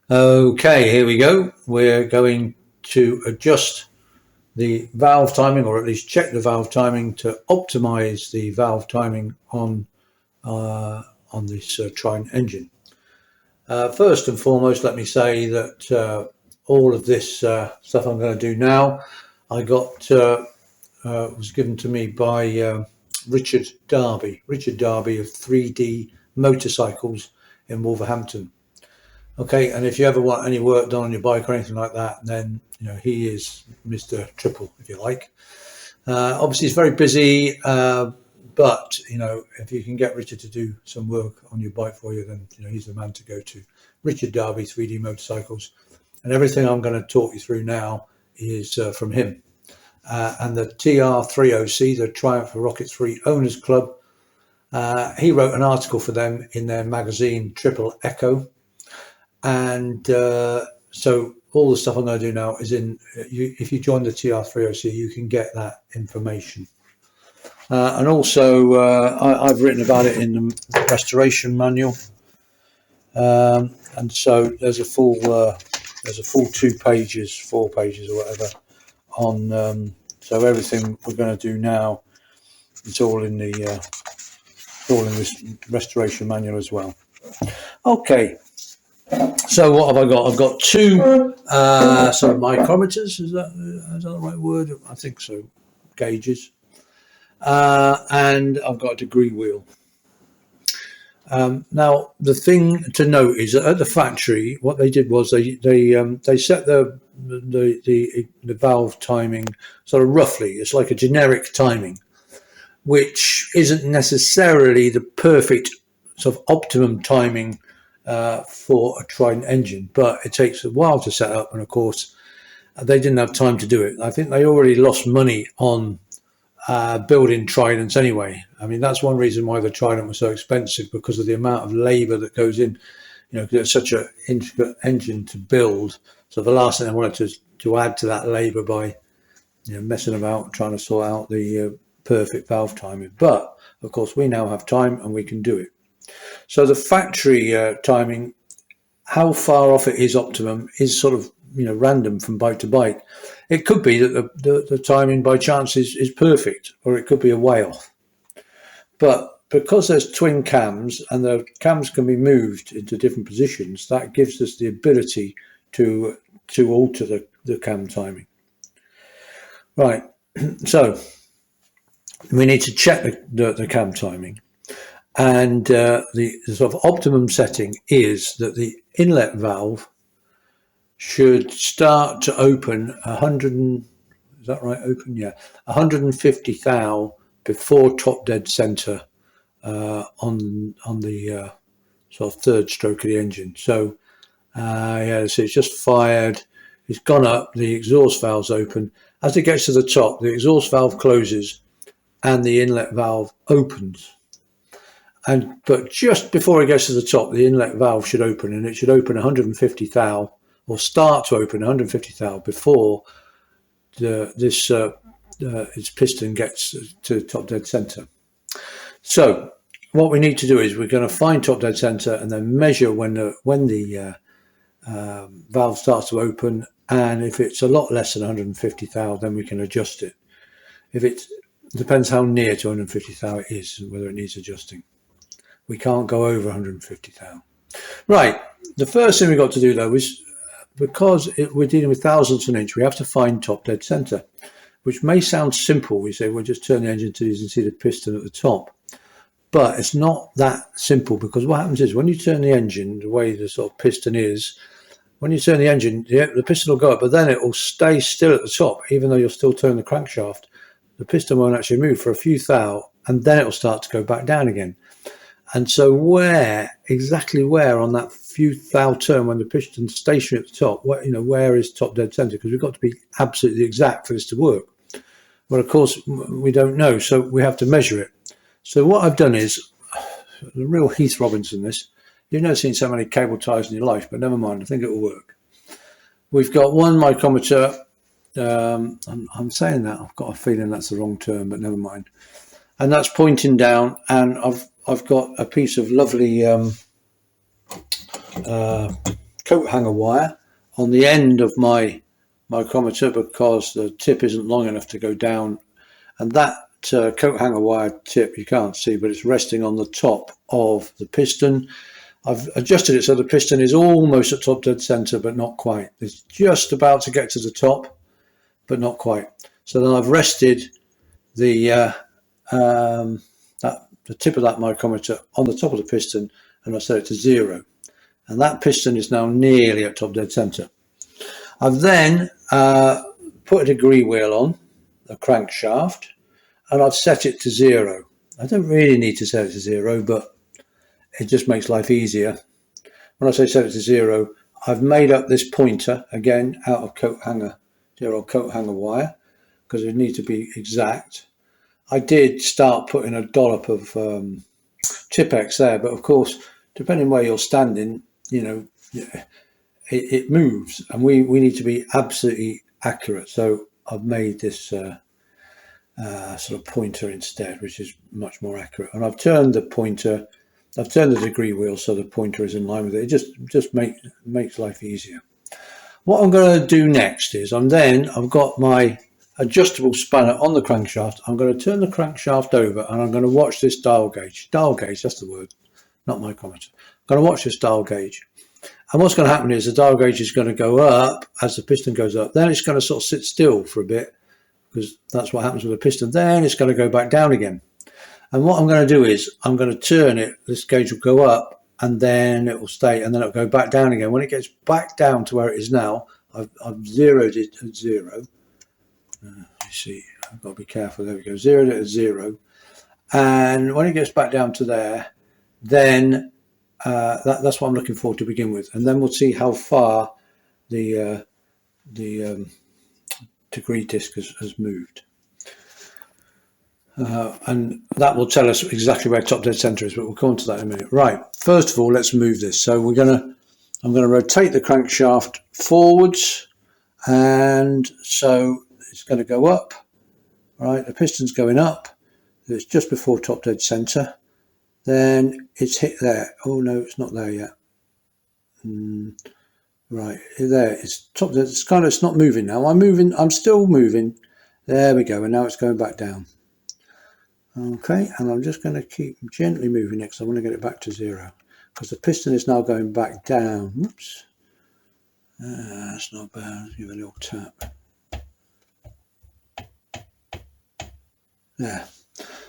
Okay, here we go. We're going to adjust the valve timing, or at least check the valve timing to optimize the valve timing on this Trident engine. First and foremost, let me say that all of this stuff I'm going to do now, I got was given to me by Richard Darby of 3D Motorcycles in Wolverhampton. Okay, and if you ever want any work done on your bike or anything like that, then he is Mr. Triple, if you like. Obviously, he's very busy, but if you can get Richard to do some work on your bike for you, then he's the man to go to. Richard Darby, 3D Motorcycles, and everything I'm going to talk you through now is from him. And the TR3OC, the Triumph Rocket 3 Owners Club, he wrote an article for them in their magazine Triple Echo. And so all the stuff I'm going to do now is if you join the TR3OC, you can get that information. And also I've written about it in the restoration manual. And so there's a full 2 pages, 4 pages or whatever on. So everything we're going to do now, it's all in this restoration manual as well. Okay. So what have I got? I've got 2 sort of micrometers. Is that the right word? I think so. Gauges. And I've got a degree wheel. Now the thing to note is that at the factory, what they did was they set the valve timing sort of roughly. It's like a generic timing, which isn't necessarily the perfect sort of optimum timing for a Trident engine, but it takes a while to set up, and of course they didn't have time to do it. I think they already lost money on building Tridents anyway. I mean, that's one reason why the Trident was so expensive, because of the amount of labor that goes in, because it's such an intricate engine to build. So the last thing they wanted to add to that labor by messing about trying to sort out the perfect valve timing. But of course we now have time and we can do it. So the factory timing, how far off it is optimum, is sort of random from bike to bike. It could be that the timing by chance is perfect, or it could be a way off. But because there's twin cams and the cams can be moved into different positions, that gives us the ability to alter the cam timing. Right, so we need to check the cam timing. And the sort of optimum setting is that the inlet valve should start to open 150 thou before top dead center on the sort of 3rd stroke of the engine. So so it's just fired, it's gone up, the exhaust valve's open. As it gets to the top, the exhaust valve closes and the inlet valve opens. But just before it gets to the top, the inlet valve should open, and it should open 150 thou, or start to open 150 thou before its piston gets to top dead center. So what we need to do is we're going to find top dead center and then measure when the valve starts to open, and if it's a lot less than 150 thou, then we can adjust it. If it depends how near to 150 thou it is, whether it needs adjusting. We can't go over 150 thou. Right, the first thing we've got to do though is, because we're dealing with thousandths of an inch, we have to find top dead center, which may sound simple. We say we'll just turn the engine to you and see the piston at the top, but it's not that simple, because what happens is when you turn the engine, the way the sort of piston is, when you turn the engine, the piston will go up, but then it will stay still at the top, even though you'll still turn the crankshaft. The piston won't actually move for a few thou, and then it will start to go back down again. And so exactly where on that few thou turn, when the piston's stationary at the top, where is top dead center? Because we've got to be absolutely exact for this to work. Well, of course, we don't know, so we have to measure it. So what I've done is, the real Heath Robinson this, you've never seen so many cable ties in your life, but never mind, I think it will work. We've got one micrometer. I'm saying that, I've got a feeling that's the wrong term, but never mind. And that's pointing down, and I've got a piece of lovely coat hanger wire on the end of my micrometer because the tip isn't long enough to go down, and that coat hanger wire tip you can't see, but it's resting on the top of the piston. I've adjusted it so the piston is almost at top dead center, but not quite. It's just about to get to the top, but not quite. So then I've rested the tip of that micrometer on the top of the piston, and I set it to 0. And that piston is now nearly at top dead center. I've then put a degree wheel on the crankshaft, and I've set it to 0. I don't really need to set it to 0, but it just makes life easier. When I say set it to 0, I've made up this pointer again out of coat hanger wire because it needs to be exact. I did start putting a dollop of Tipex there, but of course, depending where you're standing, you know, it moves, and we need to be absolutely accurate. So I've made this sort of pointer instead, which is much more accurate. And I've turned the degree wheel so the pointer is in line with it. It just makes life easier. What I'm going to do next is I've got my adjustable spanner on the crankshaft. I'm going to turn the crankshaft over, and I'm going to watch this dial gauge. Dial gauge, that's the word, not micrometer. I'm going to watch this dial gauge. And what's going to happen is the dial gauge is going to go up as the piston goes up. Then it's going to sort of sit still for a bit, because that's what happens with the piston. Then it's going to go back down again. And what I'm going to do is I'm going to turn it. This gauge will go up, and then it will stay, and then it'll go back down again. When it gets back down to where it is now, I've zeroed it at 0. You see, I've got to be careful. There we go. Zeroed it at 0. And when it gets back down to there, then that's what I'm looking for to begin with. And then we'll see how far the degree disc has moved. And that will tell us exactly where top dead center is, but we'll come on to that in a minute. Right, first of all, let's move this. So I'm going to rotate the crankshaft forwards, and so it's going to go up. Right, the piston's going up. It's just before top dead center. Then it's hit there. Oh no, it's not there yet. Right, there. It's top dead. It's not moving now. I'm still moving. There we go. And now it's going back down. Okay, and I'm just going to keep gently moving it because I want to get it back to 0, because the piston is now going back down. Oops, that's not bad. Let's give it a little tap. There.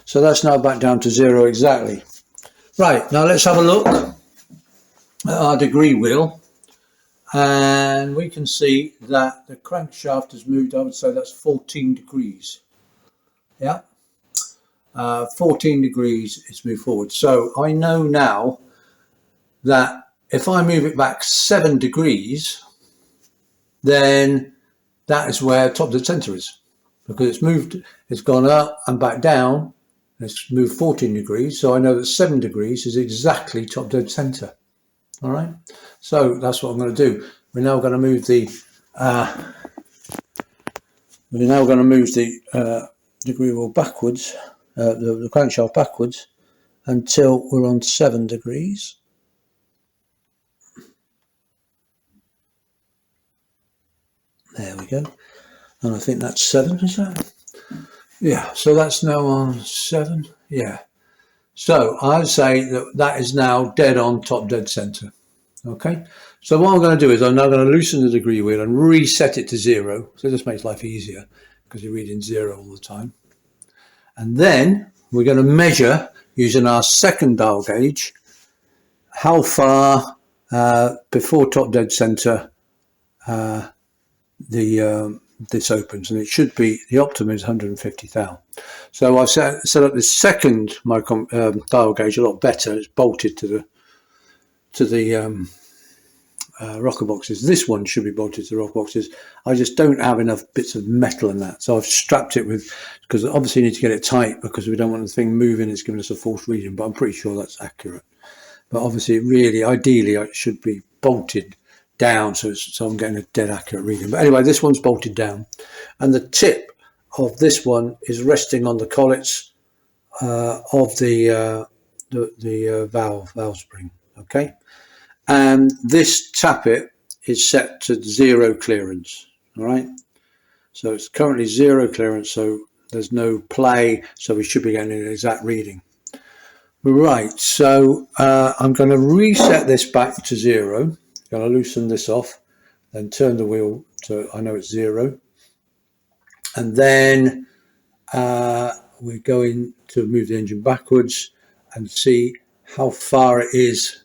So that's now back down to 0 exactly. Right, now let's have a look at our degree wheel, and we can see that the crankshaft has moved. I would say that's 14 degrees. Yeah. 14 degrees it's moved forward. So I know now that if I move it back 7 degrees, then that is where top dead center is, because it's gone up and back down, and it's moved 14 degrees. So I know that 7 degrees is exactly top dead center. All right. So that's what I'm going to do. We're now going to move the degree wheel backwards. The crankshaft backwards until we're on 7 degrees. There we go. And I think that's 7, is that? Yeah, so that's now on 7. Yeah. So I'd say that is now dead on top dead center. Okay. So what I'm going to do is I'm now going to loosen the degree wheel and reset it to 0. So this makes life easier because you're reading 0 all the time. And then we're going to measure, using our second dial gauge, how far before top dead center this opens. And it should be, the optimum is 150 thou. So I've set up this second dial gauge a lot better. It's bolted to the rocker boxes. This one should be bolted to the rocker boxes. I just don't have enough bits of metal in that, so I've strapped it with, because obviously you need to get it tight because we don't want the thing moving. It's giving us a false reading, but I'm pretty sure that's accurate. But obviously, really, ideally, it should be bolted down so I'm getting a dead accurate reading. But anyway, this one's bolted down, and the tip of this one is resting on the collets of the valve spring. Okay. and this tappet is set to 0 clearance. All right, so it's currently 0 clearance, so there's no play, so we should be getting an exact reading. Right, so I'm going to reset this back to 0. Going to loosen this off, then turn the wheel so I know it's 0, and then we're going to move the engine backwards and see how far it is.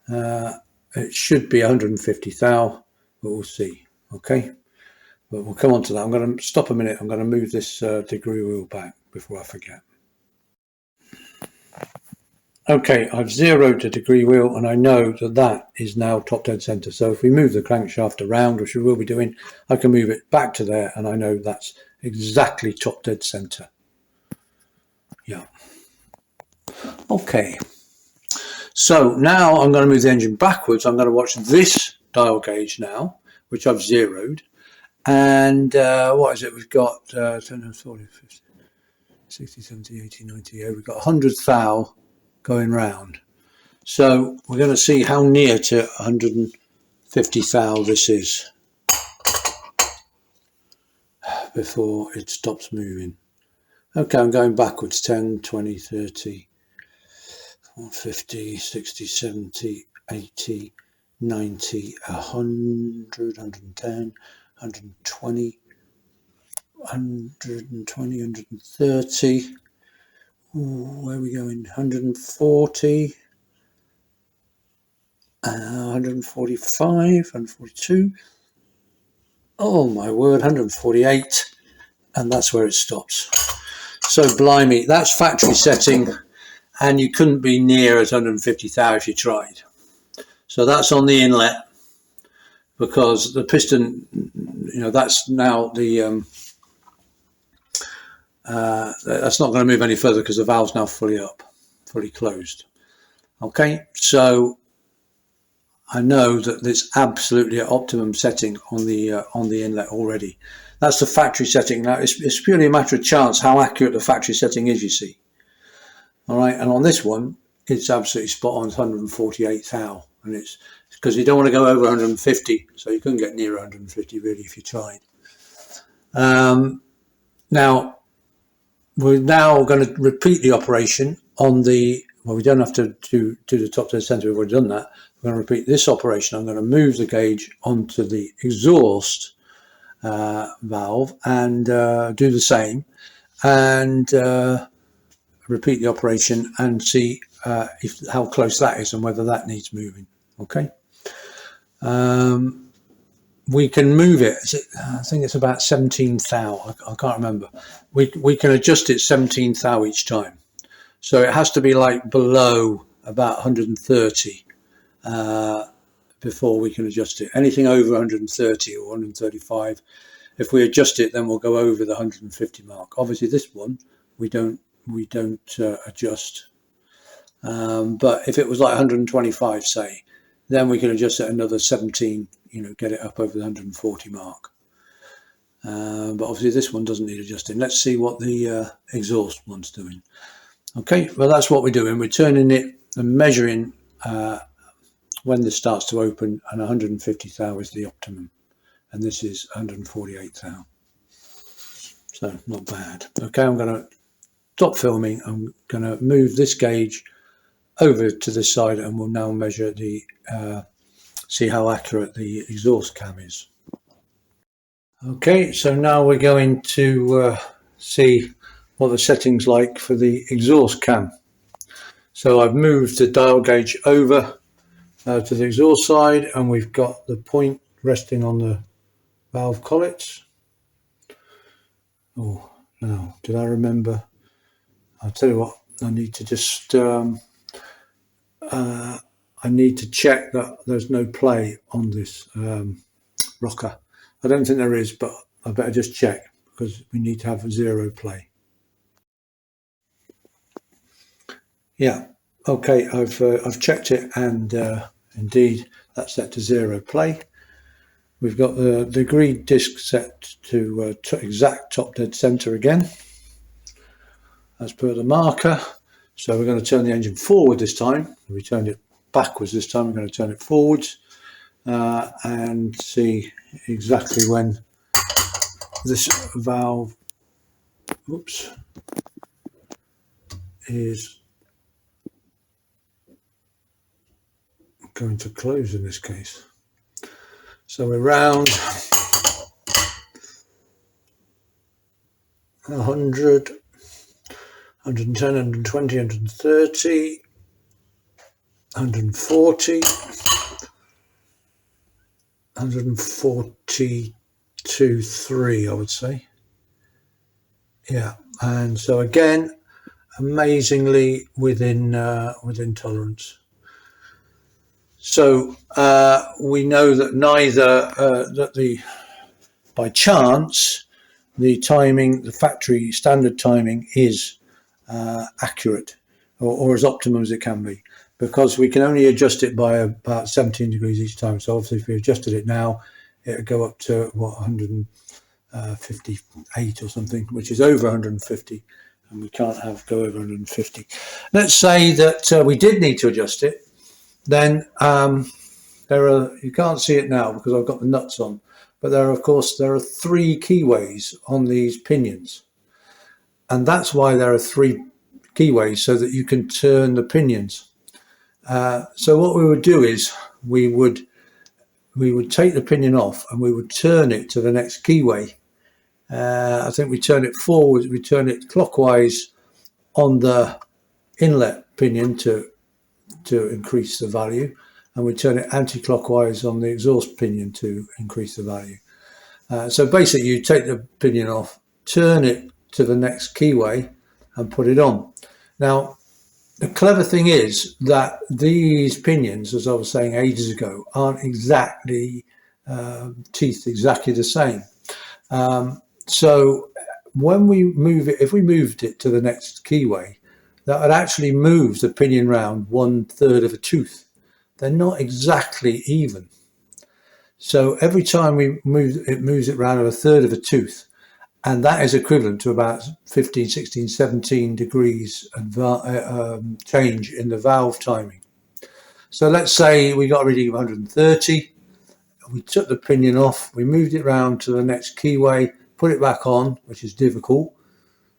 It should be 150 thou, but we'll see. Okay, but we'll come on to that. I'm going to stop a minute. I'm going to move this degree wheel back before I forget. Okay, I've zeroed the degree wheel, and I know that that is now top dead center. So if we move the crankshaft around, which we will be doing, I can move it back to there, and I know that's exactly top dead center. Yeah. Okay. So now I'm going to move the engine backwards. I'm going to watch this dial gauge now, which I've zeroed. And what is it? We've got 10, 40, 50, 60, 70, 80, 90. Yeah, we've got 100 thou going round. So we're going to see how near to 150 thou this is before it stops moving. Okay, I'm going backwards. 10, 20, 30, 50, 60, 70, 80, 90, 100, 110, 120, 120, 130. Where are we going? 140, 145, 142. Oh my word, 148, and that's where it stops. So blimey, that's factory setting, and you couldn't be near at 150 thou if you tried. So that's on the inlet, because the piston, you know, that's now the that's not going to move any further because the valve's now fully up, fully closed. Okay, so I know that it's absolutely at optimum setting on the inlet already. That's the factory setting. Now it's purely a matter of chance how accurate the factory setting is, you see. All right, and on this one, it's absolutely spot on. It's 148 thou, and it's because you don't want to go over 150, so you couldn't get near 150 really if you tried. Now we're now going to repeat the operation on the, well, we don't have to do the top dead center, we've already done that. We're going to repeat this operation. I'm going to move the gauge onto the exhaust valve and do the same, and repeat the operation and see how close that is and whether that needs moving. Okay. We can move it. I think it's about 17 thou. I can't remember. We can adjust it 17 thou each time. So it has to be like below about 130 before we can adjust it. Anything over 130 or 135, if we adjust it, then we'll go over the 150 mark. Obviously, this one we don't adjust. But if it was like 125, say, then we can adjust it another 17. You know, get it up over the 140 mark. But obviously this one doesn't need adjusting. Let's see what the exhaust one's doing. Okay, well that's what we're doing. We're turning it and measuring when this starts to open, and 150 thou is the optimum. And this is 148 thou. So not bad. Okay, I'm going to stop filming. I'm going to move this gauge over to this side, and we'll now measure the see how accurate the exhaust cam is. Okay, so now we're going to see what the settings like for the exhaust cam. So I've moved the dial gauge over to the exhaust side, and we've got the point resting on the valve collets. Oh, now, did I remember? I'll tell you what, I need to just I need to check that there's no play on this rocker. I don't think there is, but I better just check because we need to have 0 play. Yeah, okay, I've checked it, and indeed that's set to 0 play. We've got the degree disc set to exact top dead center again, as per the marker. So we're going to turn the engine forward this time. We turned it backwards this time. I'm going to turn it forwards and see exactly when this valve, whoops, is going to close in this case. So we're around 100, 110, 120, 130, 140, 142.3, I would say. Yeah, and so again, amazingly within tolerance. So we know that neither by chance the timing, the factory standard timing, is accurate or as optimum as it can be, because we can only adjust it by about 17 degrees each time. So obviously if we adjusted it now, it would go up to what, 158 or something, which is over 150, and we can't go over 150. Let's say that we did need to adjust it. Then you can't see it now because I've got the nuts on, but there are 3 keyways on these pinions, and that's why there are 3 keyways, so that you can turn the pinions. So what we would do is we would take the pinion off and we would turn it to the next keyway. I think we turn it forward, we turn it clockwise on the inlet pinion to increase the value, and we turn it anti-clockwise on the exhaust pinion to increase the value. So basically you take the pinion off, turn it to the next keyway and put it on. Now the clever thing is that these pinions, as I was saying ages ago, aren't exactly teethed exactly the same. So when we move it, if we moved it to the next keyway, that would actually move the pinion round 1/3 of a tooth. They're not exactly even. So every time we move, it moves it round 1/3 of a tooth. And that is equivalent to about 15, 16, 17 degrees change in the valve timing. So let's say we got a reading of 130. We took the pinion off, we moved it round to the next keyway, put it back on, which is difficult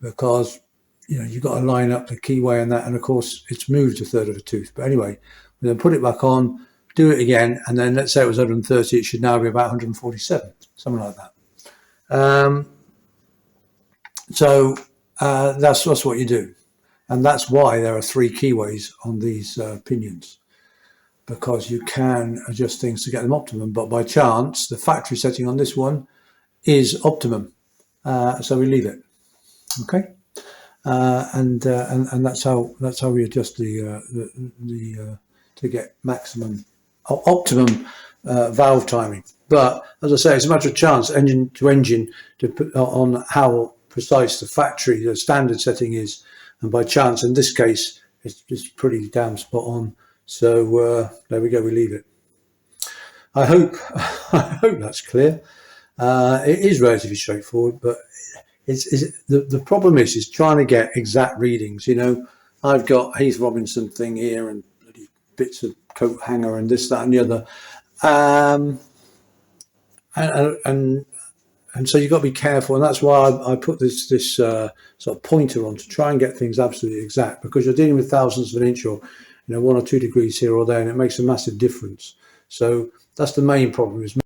because you've got to line up the keyway and that, and of course it's moved 1/3 of a tooth. But anyway, we then put it back on, do it again, and then let's say it was 130, it should now be about 147, something like that. So that's what you do, and that's why there are 3 keyways on these pinions, because you can adjust things to get them optimum. But by chance, the factory setting on this one is optimum, so we leave it. Okay. And that's how we adjust the to get maximum optimum valve timing. But as I say, it's a matter of chance, engine to engine, to put on how precise the factory, the standard setting is, and by chance in this case it's just pretty damn spot on. So there we go, we leave it. I hope that's clear. It is relatively straightforward, but the problem is trying to get exact readings. I've got Heath Robinson thing here and bits of coat hanger and this, that, and the other, and so you've got to be careful, and that's why I put this sort of pointer on, to try and get things absolutely exact, because you're dealing with thousandths of an inch, or 1 or 2 degrees here or there, and it makes a massive difference. So that's the main problem, is